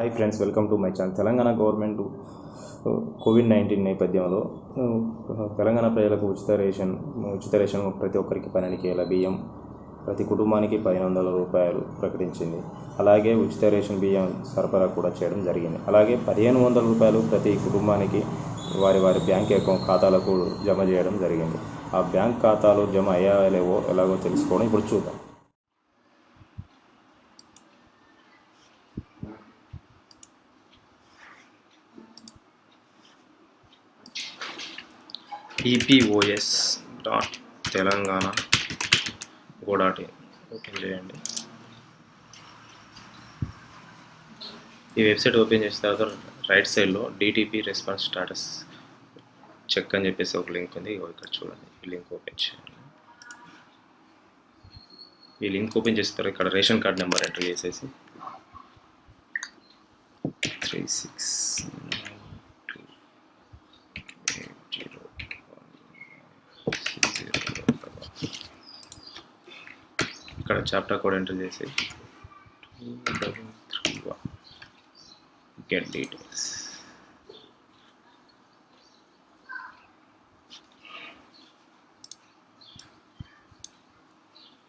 Hi friends, welcome to my channel. Telangana government COVID-19 నేపథ్యంలో తెలంగాణ ప్రజలకు ఉచిత రేషన్ ప్రతి ఒక్కరికి 12 కేల బియ్యం, ప్రతి కుటుంబానికి 1500 రూపాయలు ప్రకటించింది. అలాగే ఉచిత రేషన్ బియ్యం సరఫరా కూడా చేయడం జరిగింది. అలాగే 1500 రూపాయలు ప్రతి కుటుంబానికి వారి బ్యాంక్ అకౌంట్ ఖాతాలకు జమ చేయడం జరిగింది. ఆ బ్యాంక్ ఖాతాలు జమ అయ్యాయో లేవో ఎలాగో తెలుసుకోవడం ఇప్పుడు చూద్దాం. epos.telangana.go.in ఓపెన్ చేయండి. ఈ వెబ్సైట్ ఓపెన్ చేసిన తర్వాత రైట్ సైడ్లో డిటిపి రెస్పాన్స్ స్టాటస్ చెక్ అని చెప్పేసి ఒక లింక్ ఉంది. ఇక్కడ చూడండి, ఈ లింక్ ఓపెన్ చేయండి. ఈ లింక్ ఓపెన్ చేసిన తర్వాత ఇక్కడ రేషన్ కార్డ్ నెంబర్ ఎంటర్ చేసేసి 369280. ఇక్కడ చాప్టర్ కోడ్ ఎంటర్ చేసి 2331 గెట్ డీటెయిల్స్.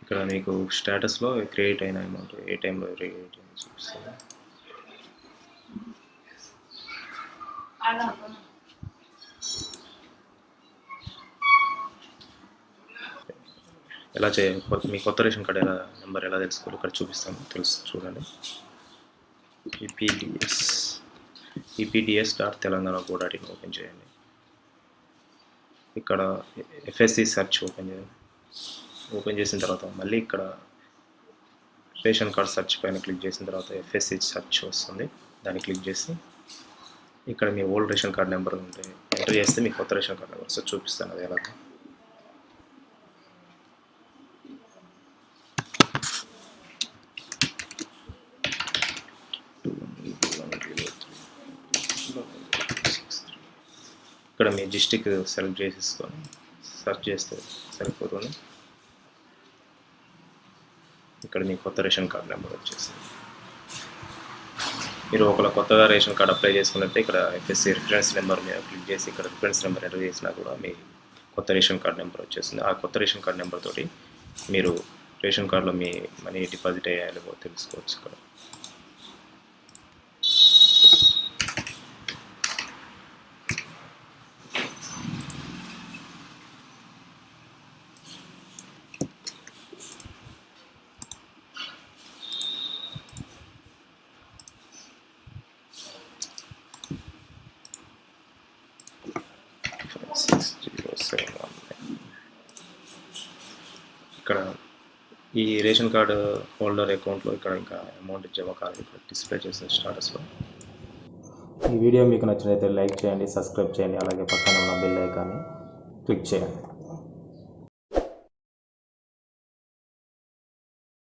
ఇక్కడ మీకు స్టేటస్లో క్రియేట్ అయిన అమౌంట్ ఏ టైంలో క్రియేట్ అయిన చూపిస్తుంది. ఎలా చేయాలి, మీ కొత్త రేషన్ కార్డ్ నెంబర్ ఎలా తెలుసుకోవాలి ఇక్కడ చూపిస్తాను, చూడండి. epds.telangana.go.in ఓపెన్ చేయండి. ఇక్కడ ఎఫ్ఎస్సి సెర్చ్ ఓపెన్ చేయండి. ఓపెన్ చేసిన తర్వాత మళ్ళీ ఇక్కడ రేషన్ కార్డ్ సెర్చ్ పైన క్లిక్ చేసిన తర్వాత ఎఫ్ఎస్సి సెర్చ్ వస్తుంది. దాన్ని క్లిక్ చేసి ఇక్కడ మీ ఓల్డ్ రేషన్ కార్డ్ నెంబర్ ఉంటే ఎంటర్ చేస్తే మీ కొత్త రేషన్ కార్డ్ నెంబర్ వస్తుంది. చూపిస్తాను అది ఎలాగో. ఇక్కడ మీ డిస్ట్రిక్ట్ సెలెక్ట్ చేసేసుకొని సెర్చ్ చేస్తే సరిపోతుంది. ఇక్కడ మీ కొత్త రేషన్ కార్డ్ నెంబర్ వచ్చేసింది. మీరు ఒకవేళ కొత్తగా రేషన్ కార్డ్ అప్లై చేసుకున్నట్టే ఇక్కడ ఎఫ్ఎస్సి రిఫరెన్స్ నెంబర్ మీద క్లిక్ చేసి ఇక్కడ రిఫరెన్స్ నెంబర్ ఎంటర్ చేసినా కూడా మీ కొత్త రేషన్ కార్డ్ నెంబర్ వచ్చేసింది. ఆ కొత్త రేషన్ కార్డ్ నెంబర్ తోటి మీరు రేషన్ కార్డులో మీ మనీ డిపాజిట్ అయ్యాయో తెలుసుకోవచ్చు. ఇక్కడ ఇక్కడ ఈ రేషన్ కార్డు హోల్డర్ అకౌంట్లో ఇక్కడ ఇంకా అమౌంట్ జమ కాలేదు. ఇక్కడ డిస్ప్లే చేసిన స్టాటస్లో. ఈ వీడియో మీకు నచ్చినట్లయితే లైక్ చేయండి, సబ్స్క్రైబ్ చేయండి, అలాగే పక్కన ఉన్న బెల్ ఐకాన్ని క్లిక్ చేయండి.